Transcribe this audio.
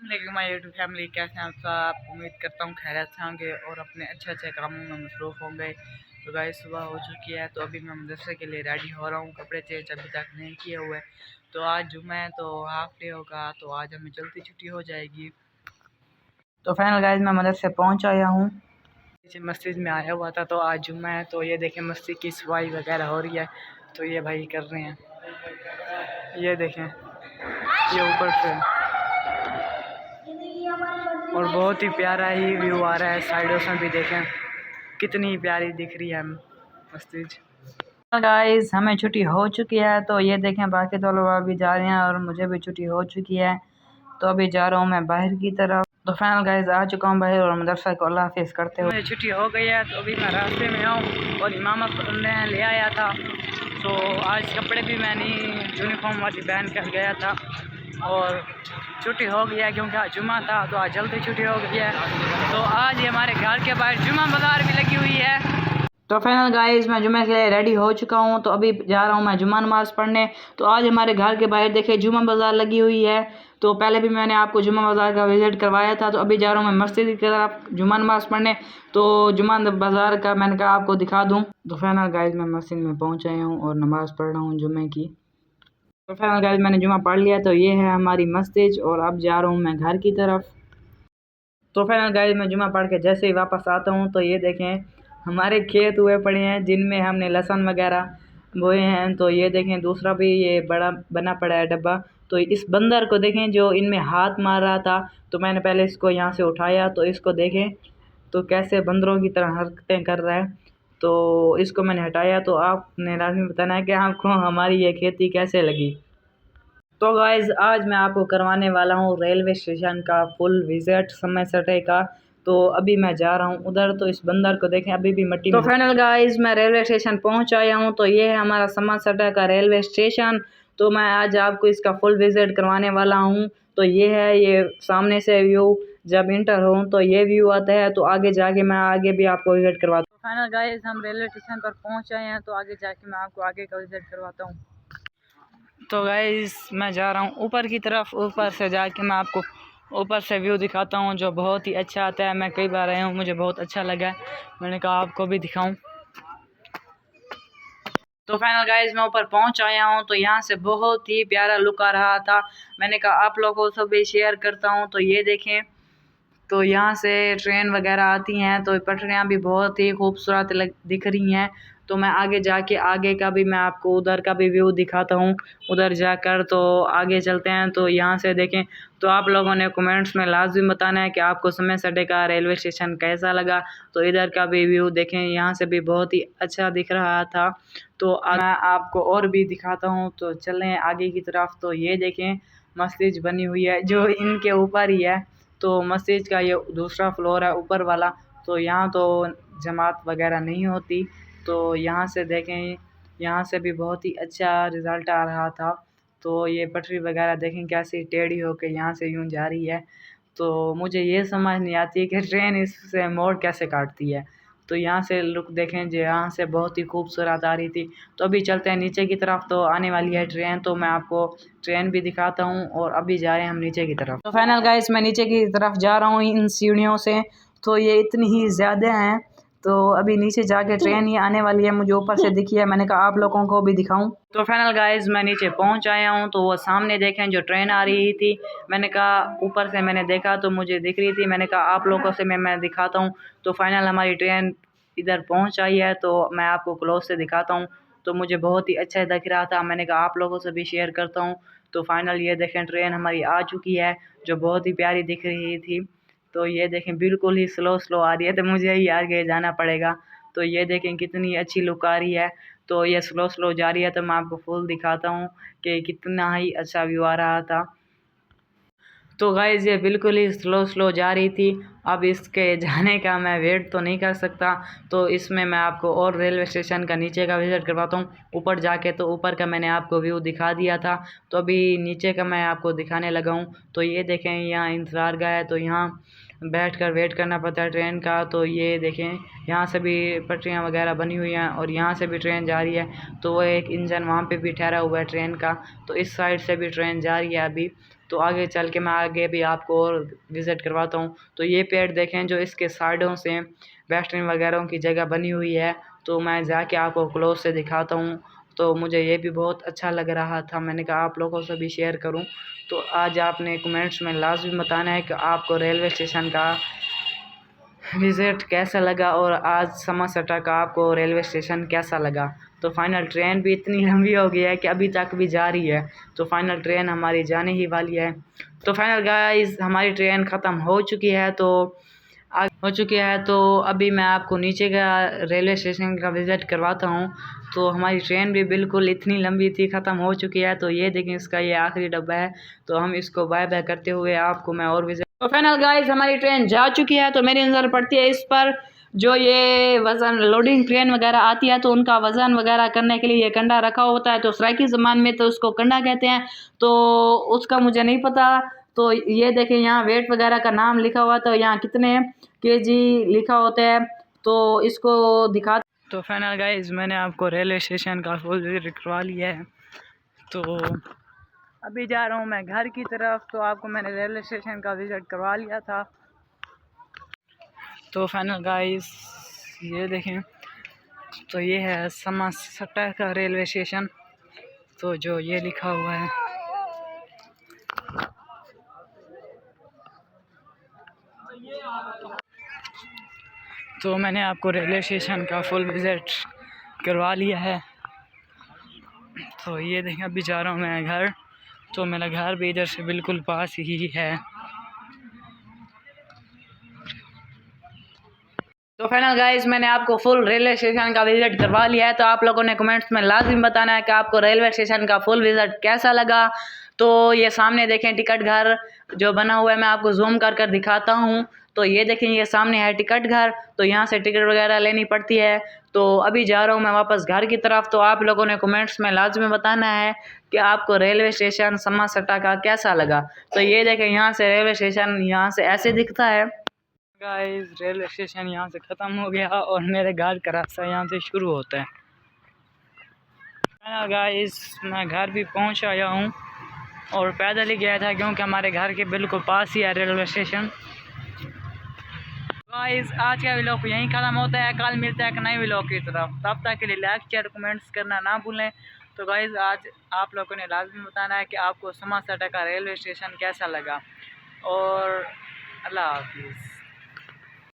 लेकिन my YouTube family कैसे हैं आप सब। उम्मीद करता हूँ खैरियत से होंगे और अपने अच्छे अच्छे कामों में मसरूफ़ होंगे। तो गाइस सुबह हो चुकी है, तो अभी मैं मदरसे के लिए रेडी हो रहा हूँ। कपड़े चेंज अभी तक नहीं किए हुए। तो आज जुम्मा है तो हाफ डे होगा, तो आज हमें जल्दी छुट्टी हो जाएगी। तो फाइनल गाइस मैं मदरसे पहुँच आया हूँ। पीछे मस्जिद में आया हुआ था, तो आज जुम्मा है तो ये देखें मस्जिद की सफाई वगैरह हो रही है। तो ये भाई कर रहे हैं, ये देखें, ये ऊपर से, और बहुत ही प्यारा ही व्यू आ रहा है। साइडों से भी देखें कितनी प्यारी दिख रही है मस्जिद। गाइस हमें छुट्टी हो चुकी है, तो ये देखें बाकी तो लोग अभी जा रहे हैं और मुझे भी छुट्टी हो चुकी है। तो अभी जा रहा हूँ मैं बाहर की तरफ। तो फाइनल गाइस आ चुका हूँ बाहर और मदरसा को अल्लाह हाफिज़ करते हुए। मुझे छुट्टी हो गई है, तो अभी मैं रास्ते में हूँ और इमाम ने ले आया था। तो आज कपड़े भी मैंने यूनिफॉर्म वाली पहन कर गया था और छुट्टी हो गई है क्योंकि आज जुम्मा था, तो आज जल्दी छुट्टी हो गई है। तो आज हमारे घर के बाहर जुम्मा बाज़ार भी लगी हुई है। तो फाइनल गाइस मैं जुम्मे के लिए रेडी हो चुका हूँ, तो अभी जा रहा हूँ मैं जुम्मा नमाज़ पढ़ने। तो आज हमारे घर के बाहर देखे जुम्मा बाज़ार लगी हुई है। तो पहले भी मैंने आपको जुम्मा बाज़ार का विज़िट करवाया था। तो अभी जा रहा हूँ मैं मस्जिद की तरफ जुम्मा नमाज़ पढ़ने। तो जुम्मा बाज़ार का मैंने कहा आपको दिखा दूँ। तो फाइनल गाइस मैं मस्जिद में पहुँच आया हूँ और नमाज़ पढ़ रहा हूँ जुम्मे की। तो फाइनल गाइस मैंने जुम्मा पढ़ लिया, तो ये है हमारी मस्जिद और अब जा रहा हूँ मैं घर की तरफ। तो फाइनल गाइस मैं जुम्मा पढ़ के जैसे ही वापस आता हूँ, तो ये देखें हमारे खेत हुए पड़े हैं जिनमें हमने लहसुन वगैरह बोए हैं। तो ये देखें दूसरा भी ये बड़ा बना पड़ा है डब्बा। तो इस बंदर को देखें जो इनमें हाथ मार रहा था, तो मैंने पहले इसको यहाँ से उठाया। तो इसको देखें तो कैसे बंदरों की तरह हरकतें कर रहा है। तो इसको मैंने हटाया। तो आपने लाजमी बताना है कि आपको हमारी ये खेती कैसे लगी। तो गाइज़ आज मैं आपको करवाने वाला हूँ रेलवे स्टेशन का फुल विज़िट समय सटे का। तो अभी मैं जा रहा हूँ उधर। तो इस बंदर को देखें अभी भी मिट्टी में। तो फाइनल गाइज़ मैं रेलवे स्टेशन पहुँच आया हूँ। तो ये है हमारा समय सटे का रेलवे स्टेशन। तो मैं आज आपको इसका फुल विज़िट करवाने वाला हूँ। तो ये है, ये सामने से व्यू जब इंटर हो तो ये व्यू आता है। तो आगे जाके मैं आगे भी आपको विज़िट करवाता हूँ। फाइनल गाइज़ हम रेलवे स्टेशन पर पहुँच आए हैं, तो आगे जाके मैं आपको आगे का विज़िट करवाता हूँ। तो गाइस मैं जा रहा हूँ ऊपर की तरफ। ऊपर से जाके मैं आपको ऊपर से व्यू दिखाता हूँ जो बहुत ही अच्छा आता है। मैं कई बार आया हूँ, मुझे बहुत अच्छा लगा, मैंने कहा आपको भी दिखाऊं। तो फाइनल गाइस मैं ऊपर पहुँच आया हूँ। तो यहाँ से बहुत ही प्यारा लुक आ रहा था, मैंने कहा आप लोगों से भी शेयर करता हूँ। तो ये देखें, तो यहाँ से ट्रेन वगैरह आती हैं, तो पटरियाँ भी बहुत ही खूबसूरत दिख रही हैं। तो मैं आगे जाके आगे का भी मैं आपको उधर का भी व्यू दिखाता हूँ उधर जाकर। तो आगे चलते हैं। तो यहाँ से देखें, तो आप लोगों ने कमेंट्स में लाजमी बताना है कि आपको समय सटे का रेलवे स्टेशन कैसा लगा। तो इधर का भी व्यू देखें, यहाँ से भी बहुत ही अच्छा दिख रहा था। तो मैं आपको और भी दिखाता हूँ, तो चलें आगे की तरफ। तो ये देखें मस्जिद बनी हुई है जो इनके ऊपर ही है। तो मस्जिद का ये दूसरा फ्लोर है ऊपर वाला। तो यहाँ तो जमात वगैरह नहीं होती। तो यहाँ से देखें, यहाँ से भी बहुत ही अच्छा रिज़ल्ट आ रहा था। तो ये पटरी वगैरह देखें कैसी टेढ़ी होकर यहाँ से यूँ जा रही है। तो मुझे ये समझ नहीं आती कि ट्रेन इससे मोड़ कैसे काटती है। तो यहाँ से लुक देखें जो यहाँ से बहुत ही खूबसूरत आ रही थी। तो अभी चलते हैं नीचे की तरफ, तो आने वाली है ट्रेन। तो मैं आपको ट्रेन भी दिखाता हूँ और अभी जा रहे हैं हम नीचे की तरफ। तो फाइनल गाइस मैं नीचे की तरफ जा रहा हूँ इन सीढ़ियों से। तो ये इतनी ही ज़्यादा हैं। तो अभी नीचे जाके ट्रेन ही आने वाली है, मुझे ऊपर से दिखी है, मैंने कहा आप लोगों को भी दिखाऊं। तो फाइनल गाइस मैं नीचे पहुंच आया हूं। तो वो सामने देखें जो ट्रेन आ रही थी, मैंने कहा ऊपर से मैंने देखा तो मुझे दिख रही थी, मैंने कहा आप लोगों से मैं दिखाता हूं। तो फाइनल हमारी ट्रेन इधर पहुंच आई है, तो मैं आपको क्लोज से दिखाता हूँ। तो मुझे बहुत ही अच्छा दिख रहा था, मैंने कहा आप लोगों से भी शेयर करता हूँ। तो फाइनल ये देखें ट्रेन हमारी आ चुकी है जो बहुत ही प्यारी दिख रही थी। तो ये देखें बिल्कुल ही स्लो स्लो आ रही है, तो मुझे ही आगे जाना पड़ेगा। तो ये देखें कितनी अच्छी लुक आ रही है। तो ये स्लो स्लो जा रही है, तो मैं आपको फुल दिखाता हूँ कि कितना ही अच्छा व्यू आ रहा था। तो गाइज़ ये बिल्कुल ही स्लो स्लो जा रही थी। अब इसके जाने का मैं वेट तो नहीं कर सकता। तो इसमें मैं आपको और रेलवे स्टेशन का नीचे का विज़िट करवाता हूँ ऊपर जाके। तो ऊपर का मैंने आपको व्यू दिखा दिया था, तो अभी नीचे का मैं आपको दिखाने लगा हूँ। तो ये देखें यहाँ इंतज़ार गाह है, तो यहाँ बैठकर वेट करना पड़ता है ट्रेन का। तो ये देखें यहाँ से भी पटरियाँ वगैरह बनी हुई हैं और यहाँ से भी ट्रेन जा रही है। तो वो एक इंजन वहाँ पे भी ठहरा हुआ है ट्रेन का। तो इस साइड से भी ट्रेन जा रही है अभी। तो आगे चल के मैं आगे भी आपको और विज़िट करवाता हूँ। तो ये पेड़ देखें जो इसके साइडों से वेस्टर्न वगैरह की जगह बनी हुई है, तो मैं जाके आपको क्लोज से दिखाता हूँ। तो मुझे ये भी बहुत अच्छा लग रहा था, मैंने कहा आप लोगों से भी शेयर करूँ। तो आज आपने कमेंट्स में लाजमी बताना है कि आपको रेलवे स्टेशन का विज़िट कैसा लगा और आज समरसटा का आपको रेलवे स्टेशन कैसा लगा। तो फाइनल ट्रेन भी इतनी लंबी हो गई है कि अभी तक भी जा रही है, तो फाइनल ट्रेन हमारी जाने ही वाली है। तो फाइनल गाइस हमारी ट्रेन ख़त्म हो चुकी है, तो अभी मैं आपको नीचे का रेलवे स्टेशन का विज़िट करवाता हूँ। तो हमारी ट्रेन भी बिल्कुल इतनी लंबी थी, ख़त्म हो चुकी है। तो ये देखें इसका ये आखिरी डब्बा है, तो हम इसको बाय बाय करते हुए आपको मैं और विज़िट। तो फाइनल गाइस हमारी ट्रेन जा चुकी है, तो मेरी नज़र पड़ती है इस पर जो ये वज़न लोडिंग ट्रेन वगैरह आती है, तो उनका वज़न वगैरह करने के लिए ये कंडा रखा होता है। तो सराइकी ज़बान में तो उसको कंडा कहते हैं, तो उसका मुझे नहीं पता। तो ये देखें यहाँ वेट वगैरह का नाम लिखा हुआ, तो यहाँ कितने केजी लिखा होता है, तो इसको दिखा। तो फाइनल गाइस मैंने आपको रेलवे स्टेशन का फुल विजिट करवा लिया है, तो अभी जा रहा हूँ मैं घर की तरफ। तो आपको मैंने रेलवे स्टेशन का विज़िट करवा लिया था। तो फाइनल गाइस ये देखें, तो ये है समरसटा का रेलवे स्टेशन, तो जो ये लिखा हुआ है। तो मैंने आपको रेलवे स्टेशन का फुल विज़िट करवा लिया है। तो ये देखें अभी जा रहा हूँ मैं घर, तो मेरा घर भी इधर से बिल्कुल पास ही है। तो फाइनल गाइस मैंने आपको फुल रेलवे स्टेशन का विज़िट करवा लिया है। तो आप लोगों ने कमेंट्स में लाजिम बताना है कि आपको रेलवे स्टेशन का फुल विज़िट कैसा लगा। तो ये सामने देखें टिकट घर जो बना हुआ है, मैं आपको जूम कर कर दिखाता हूँ। तो ये देखें ये सामने है टिकट घर, तो यहाँ से टिकट वगैरह लेनी पड़ती है। तो अभी जा रहा हूँ मैं वापस घर की तरफ। तो आप लोगों ने कमेंट्स में लाजमी बताना है कि आपको रेलवे स्टेशन समरसटा का कैसा लगा। तो ये देखें यहाँ से रेलवे स्टेशन यहाँ से ऐसे दिखता है। गाइस रेलवे स्टेशन यहाँ से ख़त्म हो गया और मेरे घर का रास्ता यहाँ से शुरू होता है। गाइस मैं घर भी पहुँच आया हूँ और पैदल ही गया था क्योंकि हमारे घर के बिल्कुल पास ही है रेलवे स्टेशन। गाइस आज का व्लॉग यहीं ख़त्म होता है, कल मिलता है एक नए व्लॉग की तरफ। तब तक के लिए लाइक शेयर कमेंट्स करना ना भूलें। तो गाइस आज आप लोगों ने लाजमी बताना है कि आपको समरसटा का रेलवे स्टेशन कैसा लगा, और अल्लाह हाफिज़।